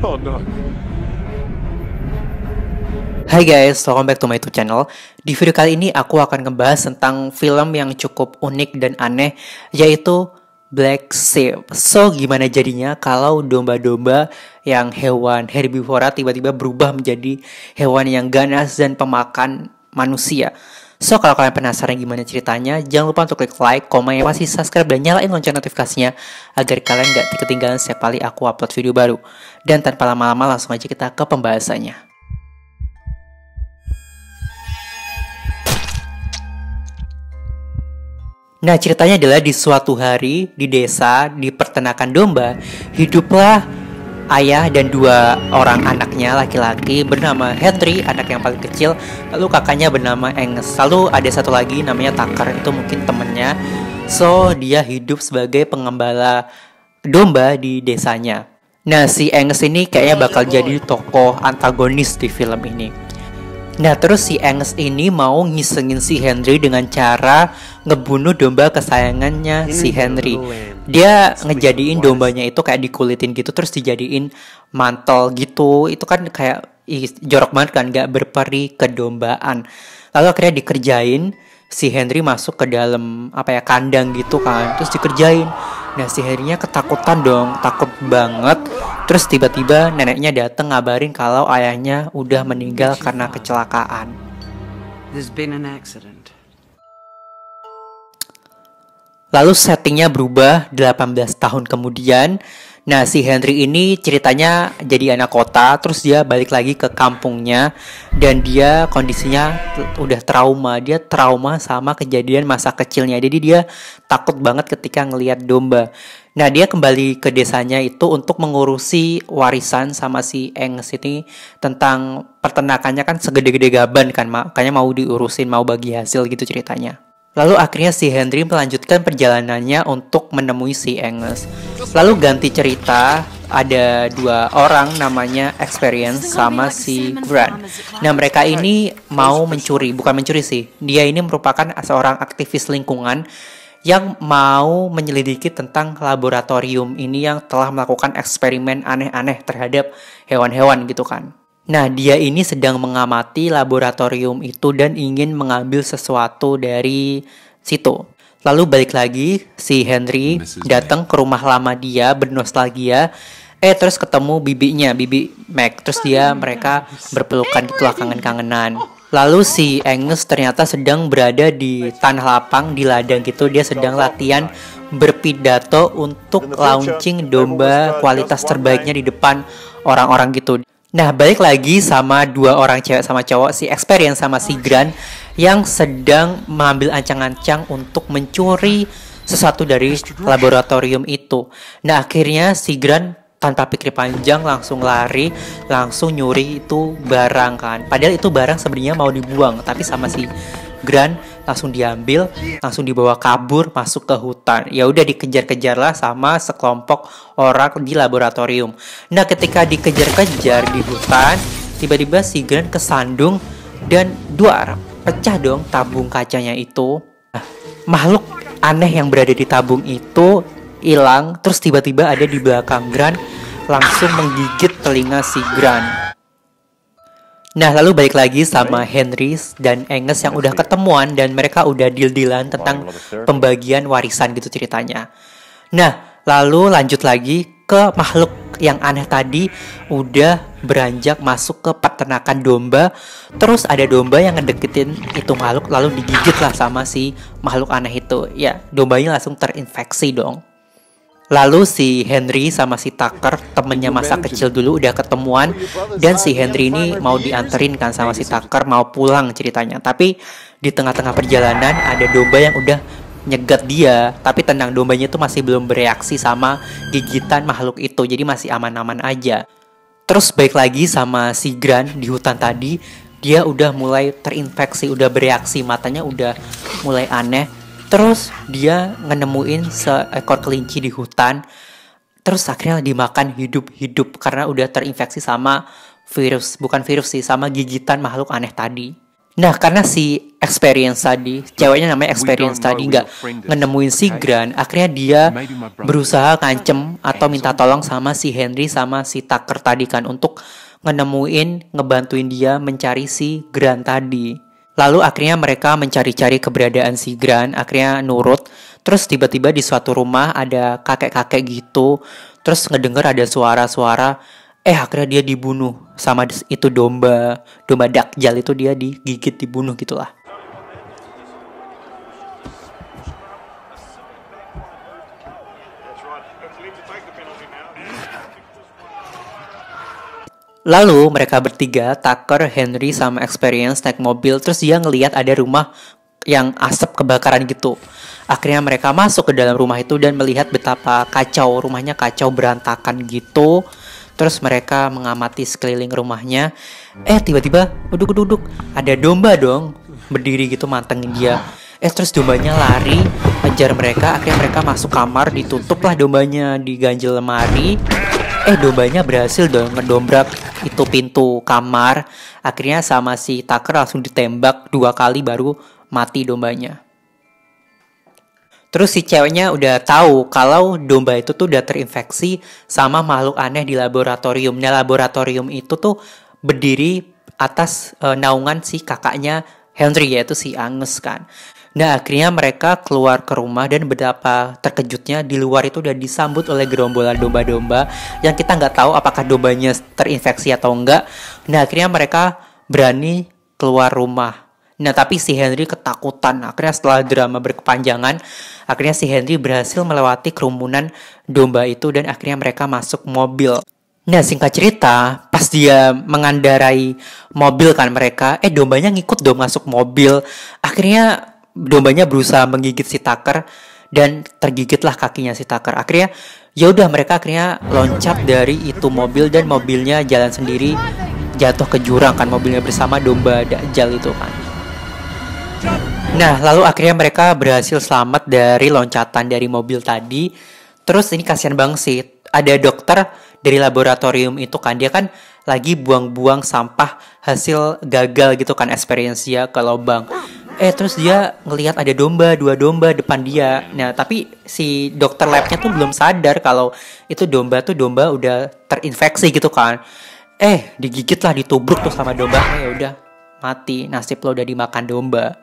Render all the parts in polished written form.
Oh no. Hai guys, welcome back to my YouTube channel. Di video kali ini aku akan ngebahas tentang film yang cukup unik dan aneh, yaitu Black Sheep. So, gimana jadinya kalau domba-domba yang hewan herbivora tiba-tiba berubah menjadi hewan yang ganas dan pemakan manusia? So, kalau kalian penasaran gimana ceritanya, jangan lupa untuk klik like, komen, yang masih subscribe, dan nyalain lonceng notifikasinya agar kalian gak ketinggalan setiap kali aku upload video baru. Dan tanpa lama-lama, langsung aja kita ke pembahasannya. Nah, ceritanya adalah di suatu hari di desa, di peternakan domba, hiduplah ayah dan dua orang anaknya laki-laki bernama Henry, anak yang paling kecil, lalu kakaknya bernama Angus. Lalu ada satu lagi namanya Tucker, itu mungkin temennya. So, dia hidup sebagai pengembala domba di desanya. Nah, si Angus ini kayaknya bakal jadi tokoh antagonis di film ini. Nah, terus si Angus ini mau ngisengin si Henry dengan cara ngebunuh domba kesayangannya si Henry. Dia ngejadiin dombanya itu kayak dikulitin gitu, terus dijadiin mantel gitu. Itu kan kayak jorok banget kan, gak berperi kedombaan. Lalu akhirnya dikerjain, si Henry masuk ke dalam kandang gitu kan, terus dikerjain. Nah, si Henry-nya ketakutan dong, takut banget. Terus tiba-tiba neneknya datang ngabarin kalau ayahnya udah meninggal karena kecelakaan. There's been an accident. Lalu settingnya berubah 18 tahun kemudian. Nah, si Henry ini ceritanya jadi anak kota, terus dia balik lagi ke kampungnya, dan dia kondisinya udah trauma. Dia trauma sama kejadian masa kecilnya, jadi dia takut banget ketika ngelihat domba. Nah, dia kembali ke desanya itu untuk mengurusi warisan sama si Angus ini tentang peternakannya kan segede-gede gaban kan, makanya mau diurusin, mau bagi hasil gitu ceritanya. Lalu akhirnya si Henry melanjutkan perjalanannya untuk menemui si Angus. Lalu ganti cerita, ada dua orang namanya Experience sama si Grant. Nah, mereka ini mau mencuri, bukan mencuri sih. Dia ini merupakan seorang aktivis lingkungan yang mau menyelidiki tentang laboratorium ini yang telah melakukan eksperimen aneh-aneh terhadap hewan-hewan gitu kan. Nah, dia ini sedang mengamati laboratorium itu dan ingin mengambil sesuatu dari situ. Lalu balik lagi, si Henry datang ke rumah lama dia bernostalgia. Terus ketemu bibinya, bibi Meg. Terus mereka berpelukan gitulah, kangen-kangenan. Lalu si Angus ternyata sedang berada di tanah lapang, di ladang gitu. Dia sedang latihan berpidato untuk launching domba kualitas terbaiknya di depan orang-orang gitu. Nah, balik lagi sama dua orang cewek sama cowok, si Experience sama si Grant, yang sedang mengambil ancang-ancang untuk mencuri sesuatu dari laboratorium itu. Nah, akhirnya si Grant tanpa pikir panjang langsung lari, langsung nyuri itu barang kan. Padahal itu barang sebenarnya mau dibuang, tapi sama si Grant langsung diambil, langsung dibawa kabur masuk ke hutan. Ya udah dikejar-kejarlah sama sekelompok orang di laboratorium. Nah, ketika dikejar-kejar di hutan, tiba-tiba si Grant kesandung dan pecah dong tabung kacanya itu. Nah, makhluk aneh yang berada di tabung itu hilang, terus tiba-tiba ada di belakang Grant, langsung menggigit telinga si Grant. Nah, lalu balik lagi sama Henry dan Angus yang udah ketemuan dan mereka udah deal-dealan tentang pembagian warisan gitu ceritanya. Nah, lalu lanjut lagi ke makhluk yang aneh tadi udah beranjak masuk ke peternakan domba. Terus ada domba yang ngedeketin itu makhluk, lalu digigit lah sama si makhluk aneh itu. Ya, dombanya langsung terinfeksi dong. Lalu si Henry sama si Tucker, temennya masa kecil dulu, udah ketemuan. Dan si Henry ini mau dianterin kan sama si Tucker, mau pulang ceritanya. Tapi di tengah-tengah perjalanan ada domba yang udah nyegat dia, tapi tendang dombanya itu masih belum bereaksi sama gigitan makhluk itu, jadi masih aman-aman aja. Terus baik lagi sama si Grant di hutan tadi, dia udah mulai terinfeksi, udah bereaksi, matanya udah mulai aneh. Terus dia nemuin seekor kelinci di hutan. Terus akhirnya dimakan hidup-hidup karena udah terinfeksi sama virus. Bukan virus sih, sama gigitan makhluk aneh tadi. Nah, karena si Experience tadi, ceweknya namanya Experience tadi nggak nemuin si Grant, akhirnya dia berusaha ngancem atau minta tolong sama si Henry sama si Tucker tadi kan untuk ngebantuin dia mencari si Grant tadi. Lalu akhirnya mereka mencari-cari keberadaan si Grant, akhirnya nurut. Terus tiba-tiba di suatu rumah ada kakek-kakek gitu, terus ngedenger ada suara-suara. Akhirnya dia dibunuh sama itu domba Dajjal itu, dia digigit, dibunuh gitulah. Lalu mereka bertiga, Tucker, Henry, sama Experience naik mobil. Terus dia ngelihat ada rumah yang asap kebakaran gitu. Akhirnya mereka masuk ke dalam rumah itu dan melihat betapa kacau, rumahnya kacau berantakan gitu. Terus mereka mengamati sekeliling rumahnya. Tiba-tiba duduk ada domba dong berdiri gitu mantengin dia. Terus dombanya lari ajar mereka. Akhirnya mereka masuk kamar, ditutup lah dombanya, diganjel lemari. Dombanya berhasil dong ngedobrak itu pintu kamar. Akhirnya sama si Tucker langsung ditembak 2 kali baru mati dombanya. Terus si ceweknya udah tahu kalau domba itu tuh udah terinfeksi sama makhluk aneh di laboratorium. Nah, laboratorium itu tuh berdiri atas naungan si kakaknya Henry, yaitu si Angus kan. Nah, akhirnya mereka keluar ke rumah dan betapa terkejutnya di luar itu udah disambut oleh gerombolan domba-domba yang kita nggak tahu apakah dombanya terinfeksi atau enggak. Nah, akhirnya mereka berani keluar rumah. Nah, tapi si Henry ketakutan. Akhirnya setelah drama berkepanjangan, akhirnya si Henry berhasil melewati kerumunan domba itu dan akhirnya mereka masuk mobil. Nah, singkat cerita, pas dia mengendarai mobil kan mereka, dombanya ngikut dong masuk mobil. Akhirnya dombanya berusaha menggigit si Tucker dan tergigitlah kakinya si Tucker. Akhirnya ya udah mereka akhirnya loncat dari itu mobil dan mobilnya jalan sendiri jatuh ke jurang kan, mobilnya bersama domba Dajjal itu kan. Nah, lalu akhirnya mereka berhasil selamat dari loncatan dari mobil tadi. Terus ini kasihan banget sih, ada dokter dari laboratorium itu kan, dia kan lagi buang-buang sampah hasil gagal gitu kan, experience dia ke lubang. Terus dia ngelihat ada 2 domba depan dia. Nah, tapi si dokter labnya tuh belum sadar kalau itu domba udah terinfeksi gitu kan. Digigit lah, ditubruk tuh sama domba. Ya udah mati, nasib lo udah dimakan domba.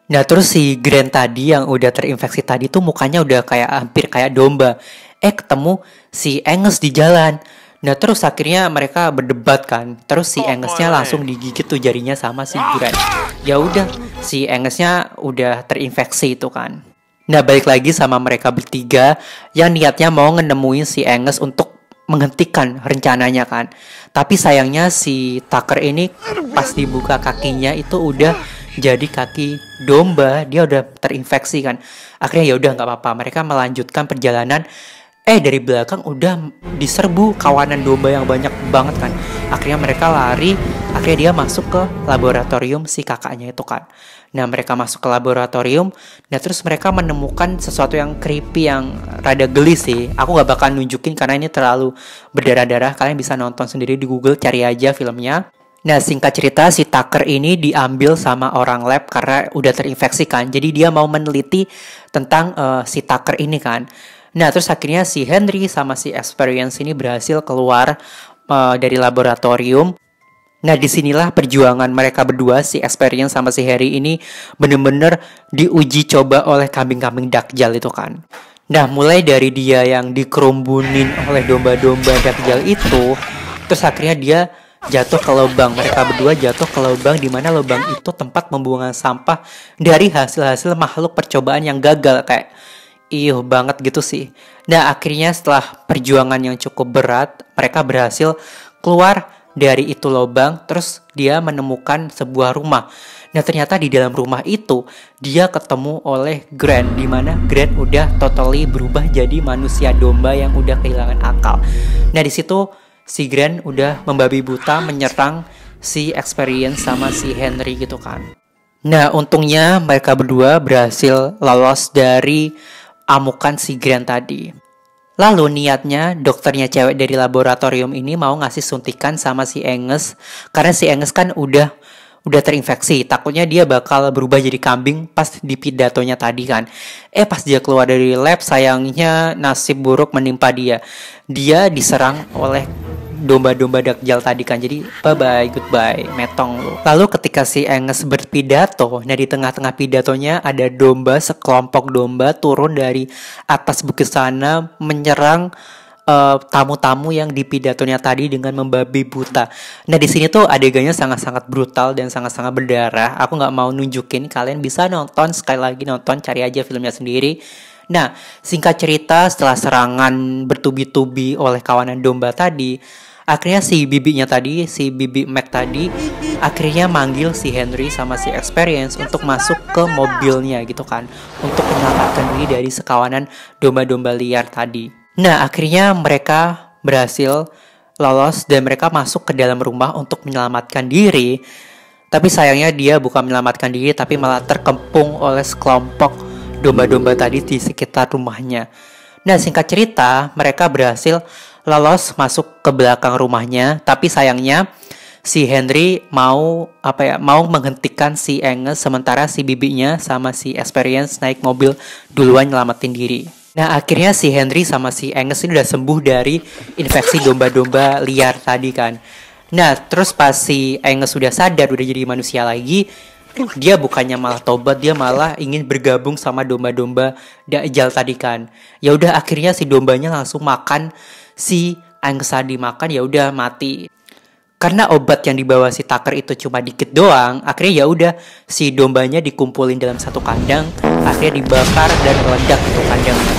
Nah, terus si Grant tadi yang udah terinfeksi tadi tuh mukanya udah kayak hampir kayak domba. Ketemu si Angus di jalan. Nah, terus akhirnya mereka berdebat kan. Terus si Angusnya langsung digigit tuh jarinya sama si Grant. Ya udah, si Angusnya udah terinfeksi itu kan. Nah, balik lagi sama mereka bertiga yang niatnya mau nemuin si Angus untuk menghentikan rencananya kan. Tapi sayangnya si Tucker ini pas dibuka kakinya itu udah jadi kaki domba, dia udah terinfeksi kan. Akhirnya ya udah nggak apa-apa, mereka melanjutkan perjalanan. Dari belakang udah diserbu kawanan domba yang banyak banget kan. Akhirnya mereka lari, akhirnya dia masuk ke laboratorium si kakaknya itu kan. Nah, mereka masuk ke laboratorium, nah terus mereka menemukan sesuatu yang creepy, yang rada geli sih. Aku gak bakal nunjukin karena ini terlalu berdarah-darah, kalian bisa nonton sendiri di Google, cari aja filmnya. Nah, singkat cerita si Tucker ini diambil sama orang lab karena udah terinfeksi kan. Jadi dia mau meneliti tentang si Tucker ini kan. Nah, terus akhirnya si Henry sama si Experience ini berhasil keluar dari laboratorium. Nah, disinilah perjuangan mereka berdua, si Experience sama si Harry ini bener-bener diuji coba oleh kambing-kambing Dajjal itu kan. Nah, mulai dari dia yang dikerumbunin oleh domba-domba Dajjal itu, terus akhirnya dia jatuh ke lubang. Mereka berdua jatuh ke lubang, di mana lubang itu tempat pembuangan sampah dari hasil-hasil makhluk percobaan yang gagal, kayak banget gitu sih. Nah, akhirnya setelah perjuangan yang cukup berat, mereka berhasil keluar dari itu lubang. Terus dia menemukan sebuah rumah. Nah, ternyata di dalam rumah itu dia ketemu oleh Grant, di mana Grant udah totally berubah jadi manusia domba yang udah kehilangan akal. Nah, di situ si Grant udah membabi buta menyerang si Experience sama si Henry gitu kan. Nah, untungnya mereka berdua berhasil lolos dari amukan si Grant tadi. Lalu niatnya dokternya cewek dari laboratorium ini mau ngasih suntikan sama si Angus, karena si Angus kan udah udah terinfeksi. Takutnya dia bakal berubah jadi kambing pas di pidatonya tadi kan. Pas dia keluar dari lab, sayangnya nasib buruk menimpa dia. Dia diserang oleh domba-domba Dajjal tadi kan. Jadi bye-bye, goodbye, metong lu. Lalu ketika si Angus berpidato, nah di tengah-tengah pidatonya ada domba, sekelompok domba turun dari atas bukit sana menyerang tamu-tamu yang di pidatonya tadi dengan membabi buta. Nah di sini tuh adegannya sangat-sangat brutal dan sangat-sangat berdarah. Aku nggak mau nunjukin, kalian bisa nonton, sekali lagi nonton, cari aja filmnya sendiri. Nah singkat cerita, setelah serangan bertubi-tubi oleh kawanan domba tadi, akhirnya si bibinya tadi, si bibi Mac tadi, akhirnya manggil si Henry sama si Experience untuk masuk ke mobilnya gitu kan, untuk menyelamatkan diri dari sekawanan domba-domba liar tadi. Nah, akhirnya mereka berhasil lolos dan mereka masuk ke dalam rumah untuk menyelamatkan diri. Tapi sayangnya dia bukan menyelamatkan diri, tapi malah terkepung oleh sekelompok domba-domba tadi di sekitar rumahnya. Nah, singkat cerita, mereka berhasil lolos masuk ke belakang rumahnya, tapi sayangnya si Henry mau menghentikan si Angus, sementara si bibinya sama si Experience naik mobil duluan nyelamatin diri. Nah akhirnya si Henry sama si Angus ini udah sembuh dari infeksi domba-domba liar tadi kan. Nah terus pas si Angus sudah sadar, udah jadi manusia lagi, dia bukannya malah tobat, dia malah ingin bergabung sama domba-domba Dajjal tadi kan. Ya udah akhirnya si dombanya langsung makan si Angus tadi, makan ya udah mati. Karena obat yang dibawa si Tucker itu cuma dikit doang, akhirnya ya udah si dombanya dikumpulin dalam satu kandang, akhirnya dibakar dan meledak itu kandangnya.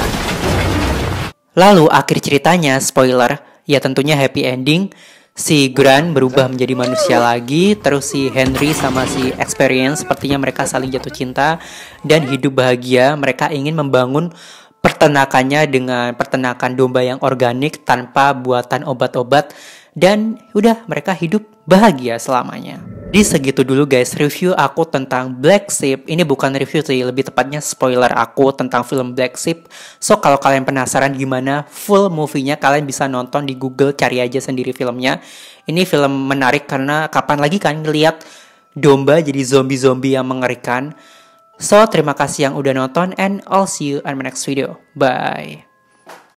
Lalu akhir ceritanya, spoiler, ya tentunya happy ending. Si Grant berubah menjadi manusia lagi, terus si Henry sama si Experience sepertinya mereka saling jatuh cinta dan hidup bahagia. Mereka ingin membangun peternakannya dengan peternakan domba yang organik tanpa buatan obat-obat. Dan udah mereka hidup bahagia selamanya. Di segitu dulu guys review aku tentang Black Sheep. Ini bukan review sih, lebih tepatnya spoiler aku tentang film Black Sheep. So kalau kalian penasaran gimana full movie-nya, kalian bisa nonton di Google, cari aja sendiri filmnya. Ini film menarik karena kapan lagi kan ngeliat domba jadi zombie-zombie yang mengerikan. So terima kasih yang udah nonton and I'll see you on my next video. Bye.